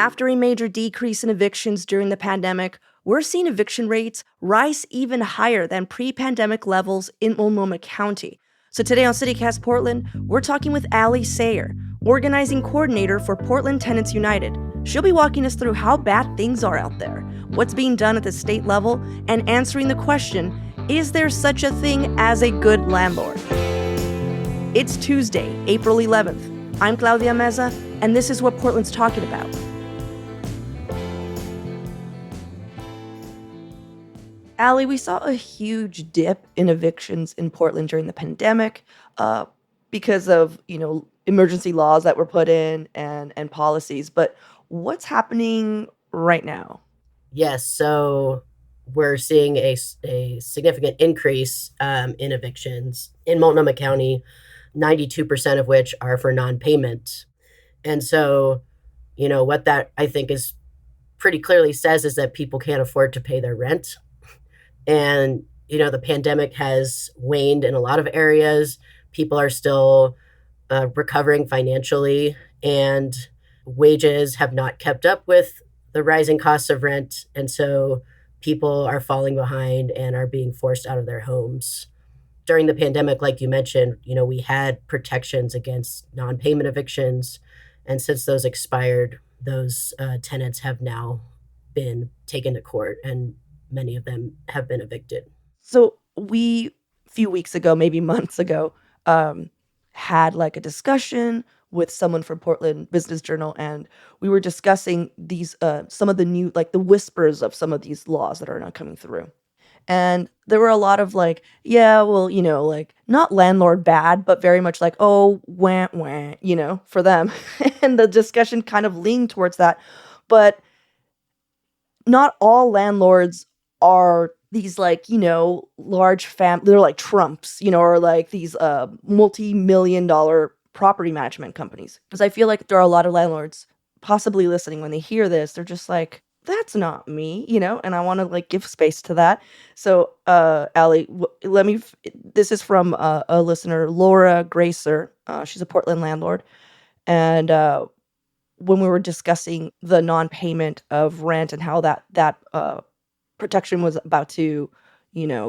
After a major decrease in evictions during the pandemic, we're seeing eviction rates rise even higher than pre-pandemic levels in Multnomah County. So today on CityCast Portland, we're talking with Allie Sayer, organizing coordinator for Portland Tenants United. She'll be walking us through how bad things are out there, what's being done at the state level, and answering the question, is there such a thing as a good landlord? It's Tuesday, April 11th. I'm Claudia Meza, and this is what Portland's talking about. Allie, we saw a huge dip in evictions in Portland during the pandemic because of, emergency laws that were put in and policies. But what's happening right now? Yes, so we're seeing a significant increase in evictions in Multnomah County, 92% of which are for non-payment. And so, what that I think is pretty clearly says is that people can't afford to pay their rent. And, the pandemic has waned in a lot of areas. People are still recovering financially, and wages have not kept up with the rising costs of rent. And so people are falling behind and are being forced out of their homes. During the pandemic, like you mentioned, we had protections against non-payment evictions. And since those expired, those tenants have now been taken to court, and many of them have been evicted. So we, a few weeks ago, maybe months ago, had like a discussion with someone from Portland Business Journal, and we were discussing these, some of the new, like the whispers of some of these laws that are now coming through. And there were a lot of like, yeah, well, not landlord bad, but very much like, oh, wah, wah, for them. And the discussion kind of leaned towards that. But not all landlords are these large they're like Trumps, or like these multi-million dollar property management companies. Because I feel like there are a lot of landlords possibly listening when they hear this, they're just like, that's not me, and I want to give space to that. So, Allie, this is from a listener, Laura Gracer. She's a Portland landlord. And when we were discussing the non-payment of rent and how that protection was about to,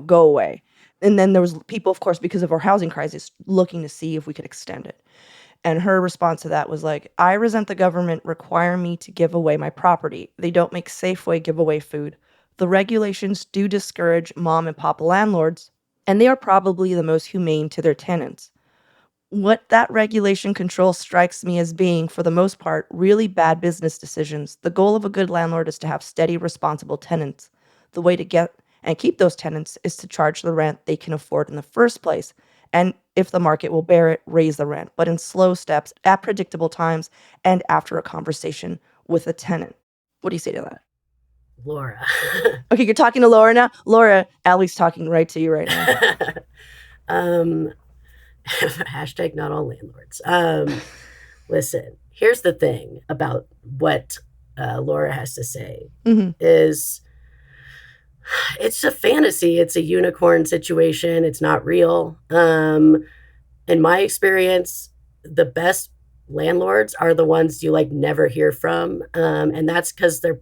go away. And then there was people, of course, because of our housing crisis, looking to see if we could extend it. And her response to that was like, I resent the government requiring me to give away my property. They don't make Safeway give away food. The regulations do discourage mom and pop landlords, and they are probably the most humane to their tenants. What that regulation control strikes me as being, for the most part, really bad business decisions. The goal of a good landlord is to have steady, responsible tenants. The way to get and keep those tenants is to charge the rent they can afford in the first place. And if the market will bear it, raise the rent, but in slow steps, at predictable times, and after a conversation with a tenant. What do you say to that? Laura. Okay, you're talking to Laura now? Laura, Allie's talking right to you right now. Hashtag not all landlords. Listen, here's the thing about what Laura has to say is it's a fantasy. It's a unicorn situation. It's not real. In my experience, the best landlords are the ones you never hear from. And that's because they're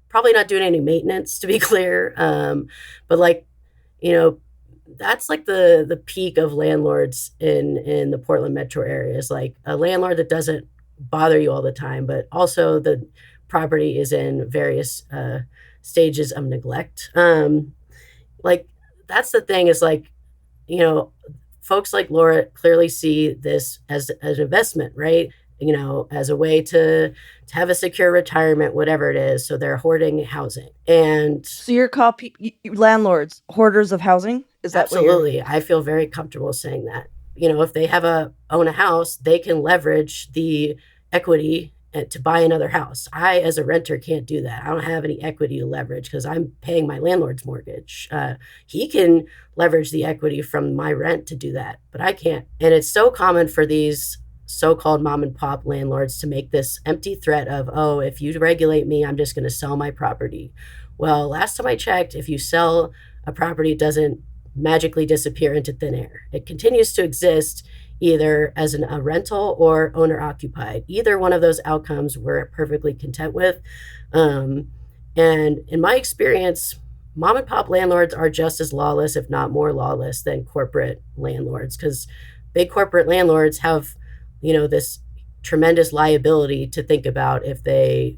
probably not doing any maintenance, to be clear. But that's the peak of landlords in the Portland metro area, is like a landlord that doesn't bother you all the time, but also the property is in various stages of neglect. That's the thing, is folks like Laura clearly see this as an investment, right? As a way to have a secure retirement, whatever it is. So they're hoarding housing. And so you're called landlords, hoarders of housing? Is that absolutely? I feel very comfortable saying that. If they own a house, they can leverage the equity to buy another house. I, as a renter, can't do that. I don't have any equity to leverage because I'm paying my landlord's mortgage. He can leverage the equity from my rent to do that, but I can't. And it's so common for these so-called mom and pop landlords to make this empty threat of, oh, if you regulate me, I'm just going to sell my property. Well, last time I checked, if you sell a property, it doesn't magically disappear into thin air. It continues to exist either as a rental or owner occupied. Either one of those outcomes we're perfectly content with. Um, and in my experience, mom and pop landlords are just as lawless, if not more lawless, than corporate landlords, because big corporate landlords have, this tremendous liability to think about if they,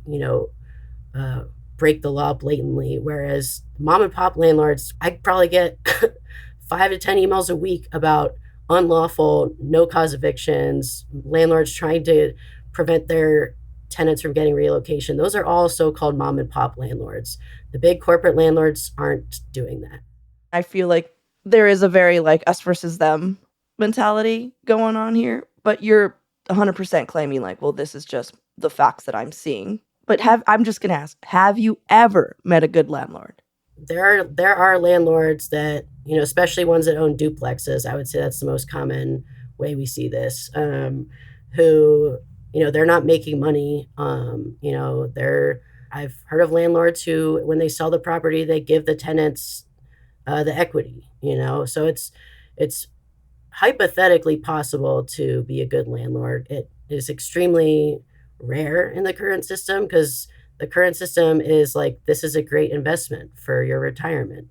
uh, break the law blatantly. Whereas mom and pop landlords, I probably get 5 to 10 emails a week about unlawful, no cause evictions, landlords trying to prevent their tenants from getting relocation. Those are all so called mom and pop landlords. The big corporate landlords aren't doing that. I feel like there is a very, like, us versus them mentality going on here, but you're 100% claiming, like, "Well, this is just the facts that I'm seeing." But I'm just gonna ask, have you ever met a good landlord? There are landlords that, especially ones that own duplexes. I would say that's the most common way we see this. Who, they're not making money. They're I've heard of landlords who, when they sell the property, they give the tenants the equity. So it's hypothetically possible to be a good landlord. It is extremely rare in the current system because the current system is like, this is a great investment for your retirement.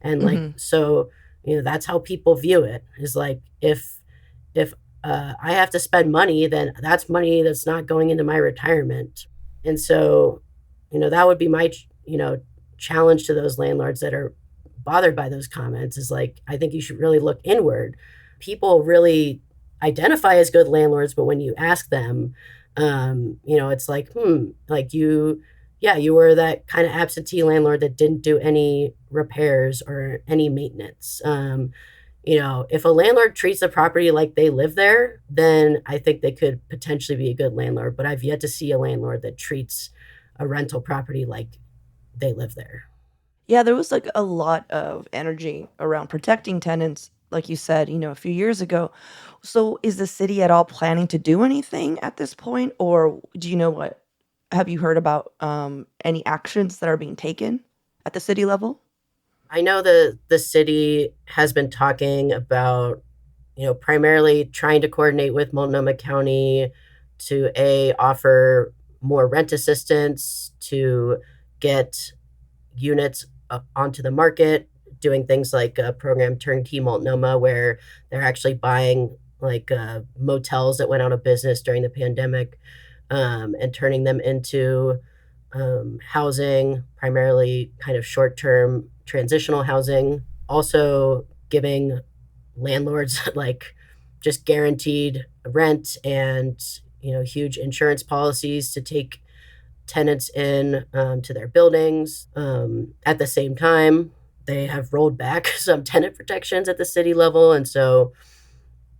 And like, Mhm. so, that's how people view it is like, if I have to spend money, then that's money that's not going into my retirement. And so, that would be my, challenge to those landlords that are bothered by those comments is like, I think you should really look inward. People really identify as good landlords, but when you ask them, it's like, like yeah, you were that kind of absentee landlord that didn't do any repairs or any maintenance. If a landlord treats the property like they live there, then I think they could potentially be a good landlord. But I've yet to see a landlord that treats a rental property like they live there. Yeah, there was, like, a lot of energy around protecting tenants, like you said, a few years ago. So, is the city at all planning to do anything at this point, or do you know what have you heard about, any actions that are being taken at the city level? I know the city has been talking about, primarily trying to coordinate with Multnomah County to offer more rent assistance, to get units up onto the market, doing things like a program Turnkey Multnomah, where they're actually buying like motels that went out of business during the pandemic, and turning them into housing, primarily kind of short term transitional housing. Also, giving landlords like just guaranteed rent and huge insurance policies to take tenants in to their buildings. At the same time, they have rolled back some tenant protections at the city level, and so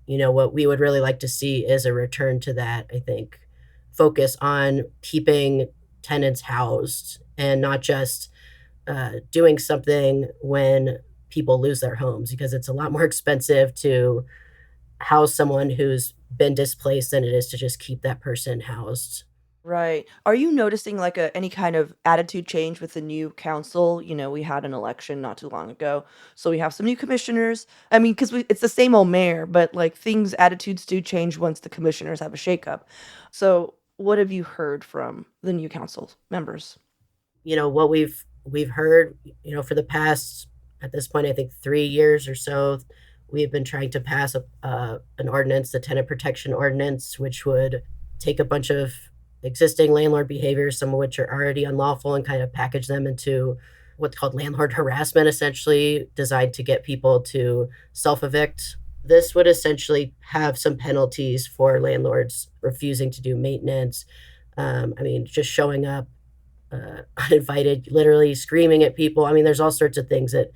what we would really like to see is a return to that. I think focus on keeping tenants housed and not just doing something when people lose their homes, because it's a lot more expensive to house someone who's been displaced than it is to just keep that person housed. Right. Are you noticing, like, any kind of attitude change with the new council? We had an election not too long ago, so we have some new commissioners. I mean, 'cause it's the same old mayor, but, like, attitudes do change once the commissioners have a shakeup. So, what have you heard from the new council members? What we've heard, for the past, at this point, I think 3 years or so, we've been trying to pass an ordinance, the tenant protection ordinance, which would take a bunch of existing landlord behaviors, some of which are already unlawful, and kind of package them into what's called landlord harassment, essentially designed to get people to self evict. This would essentially have some penalties for landlords refusing to do maintenance. I mean, just showing up uninvited, literally screaming at people. I mean, there's all sorts of things that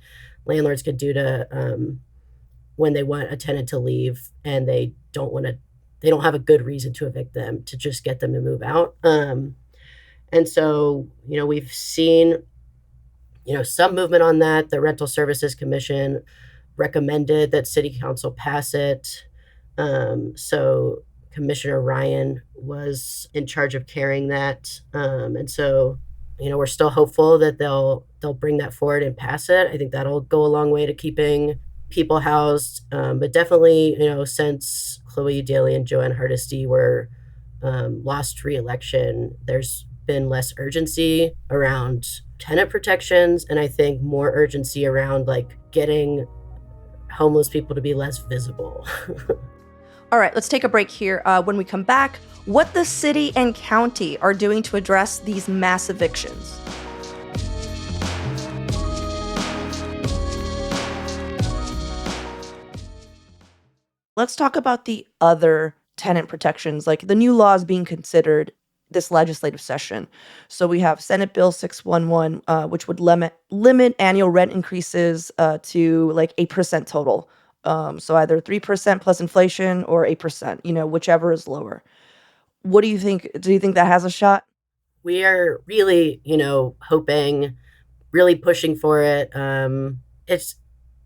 landlords could do to, when they want a tenant to leave and they don't have a good reason to evict them, to just get them to move out. And so, we've seen, some movement on that. The Rental Services Commission recommended that City Council pass it. So Commissioner Ryan was in charge of carrying that. And so, we're still hopeful that they'll bring that forward and pass it. I think that'll go a long way to keeping people housed, but definitely, since Chloe Daly and Joanne Hardesty were lost re-election, there's been less urgency around tenant protections, and I think more urgency around like getting homeless people to be less visible. All right, let's take a break here. When we come back, what the city and county are doing to address these mass evictions. Let's talk about the other tenant protections, like the new laws being considered this legislative session. So we have Senate Bill 611, which would limit annual rent increases to like 8% total. So either 3% plus inflation or 8%, whichever is lower. What do you think? Do you think that has a shot? We are really, hoping, really pushing for it.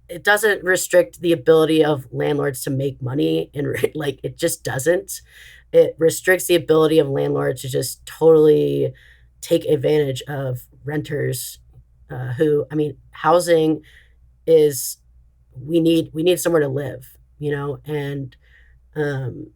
It doesn't restrict the ability of landlords to make money, and like it just doesn't. It restricts the ability of landlords to just totally take advantage of renters. Who, I mean, housing is we need somewhere to live, and um,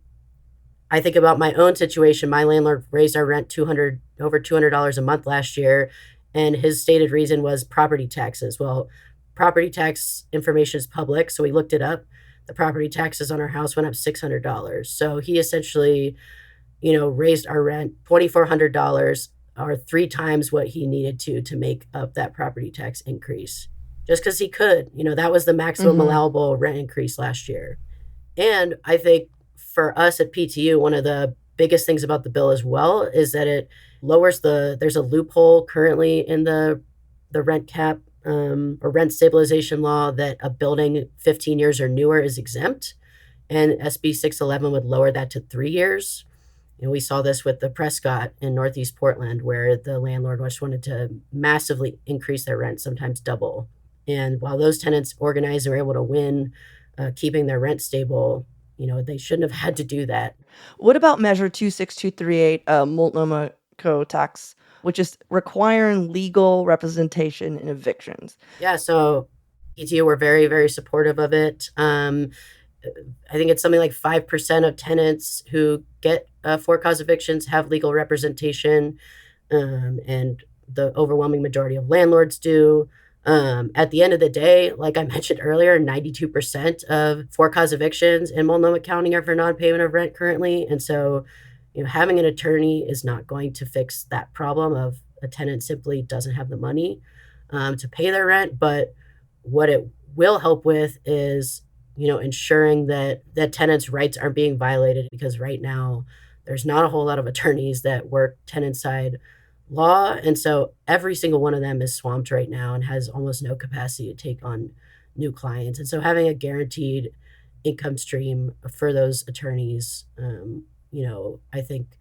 I think about my own situation. My landlord raised our rent over $200 a month last year, and his stated reason was property taxes. Well, property tax information is public, so we looked it up. The property taxes on our house went up $600. So he essentially, raised our rent $2,400, or three times what he needed to make up that property tax increase, just because he could. That was the maximum Mm-hmm. allowable rent increase last year. And I think for us at PTU, one of the biggest things about the bill as well is that it lowers there's a loophole currently in the rent cap, or rent stabilization law, that a building 15 years or newer is exempt. And SB 611 would lower that to 3 years. And we saw this with the Prescott in Northeast Portland, where the landlord just wanted to massively increase their rent, sometimes double. And while those tenants organized and were able to win, keeping their rent stable, they shouldn't have had to do that. What about Measure 26238, Multnomah Co. tax, which is requiring legal representation in evictions? Yeah, so PTO were very, very supportive of it. I think it's something like 5% of tenants who get for-cause evictions have legal representation, and the overwhelming majority of landlords do. At the end of the day, like I mentioned earlier, 92% of for-cause evictions in Multnomah County are for non-payment of rent currently. And so, having an attorney is not going to fix that problem of a tenant simply doesn't have the money to pay their rent. But what it will help with is, ensuring that tenants' rights aren't being violated, because right now there's not a whole lot of attorneys that work tenant side law. And so every single one of them is swamped right now and has almost no capacity to take on new clients. And so having a guaranteed income stream for those attorneys, I think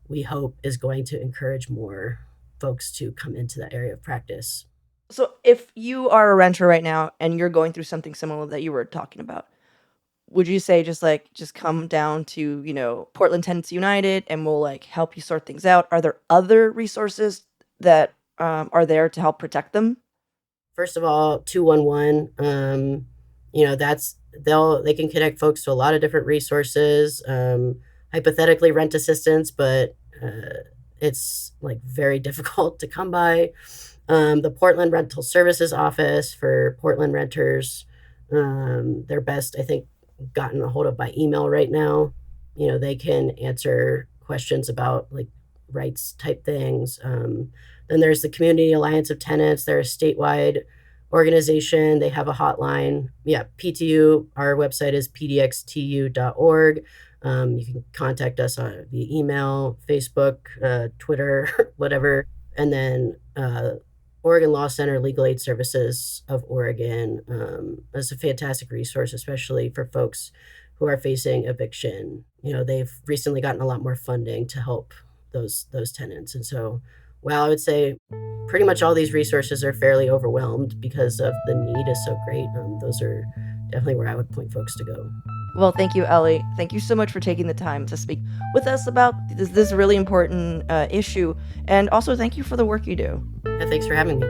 we hope is going to encourage more folks to come into that area of practice. So if you are a renter right now and you're going through something similar that you were talking about, would you say just come down to, Portland Tenants United and we'll like help you sort things out? Are there other resources that are there to help protect them? First of all, 211, they can connect folks to a lot of different resources, hypothetically rent assistance, but it's like very difficult to come by. The Portland Rental Services Office for Portland renters, they're best, I think, gotten a hold of by email right now. They can answer questions about like rights type things. Then there's the Community Alliance of Tenants. They're a statewide organization. They have a hotline. Yeah, PTU. Our website is pdxtu.org. You can contact us via email, Facebook, Twitter, whatever. And then Oregon Law Center Legal Aid Services of Oregon is a fantastic resource, especially for folks who are facing eviction. They've recently gotten a lot more funding to help those tenants. And so, while I would say pretty much all these resources are fairly overwhelmed because of the need is so great, those are definitely where I would point folks to go. Well, thank you, Ellie. Thank you so much for taking the time to speak with us about this really important issue. And also, thank you for the work you do. Yeah, thanks for having me.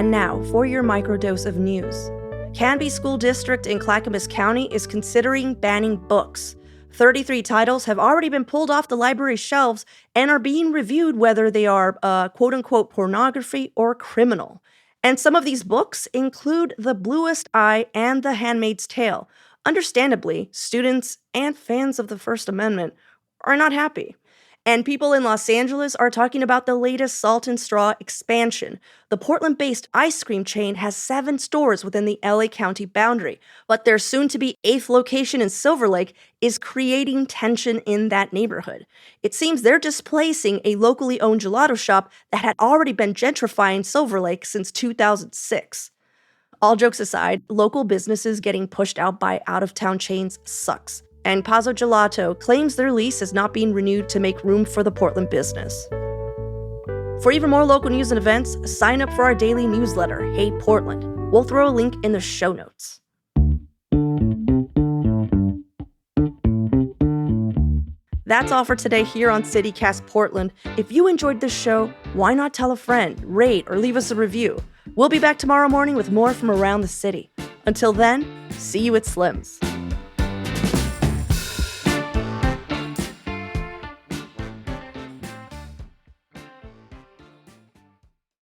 And now, for your microdose of news. Canby School District in Clackamas County is considering banning books. 33 titles have already been pulled off the library shelves and are being reviewed whether they are quote-unquote pornography or criminal. And some of these books include The Bluest Eye and The Handmaid's Tale. Understandably, students and fans of the First Amendment are not happy. And people in Los Angeles are talking about the latest Salt and Straw expansion. The Portland-based ice cream chain has 7 stores within the LA County boundary, but their soon-to-be 8th location in Silver Lake is creating tension in that neighborhood. It seems they're displacing a locally owned gelato shop that had already been gentrifying Silver Lake since 2006. All jokes aside, local businesses getting pushed out by out-of-town chains sucks. And Pazzo Gelato claims their lease is not being renewed to make room for the Portland business. For even more local news and events, sign up for our daily newsletter, Hey Portland. We'll throw a link in the show notes. That's all for today here on CityCast Portland. If you enjoyed this show, why not tell a friend, rate, or leave us a review? We'll be back tomorrow morning with more from around the city. Until then, see you at Slim's.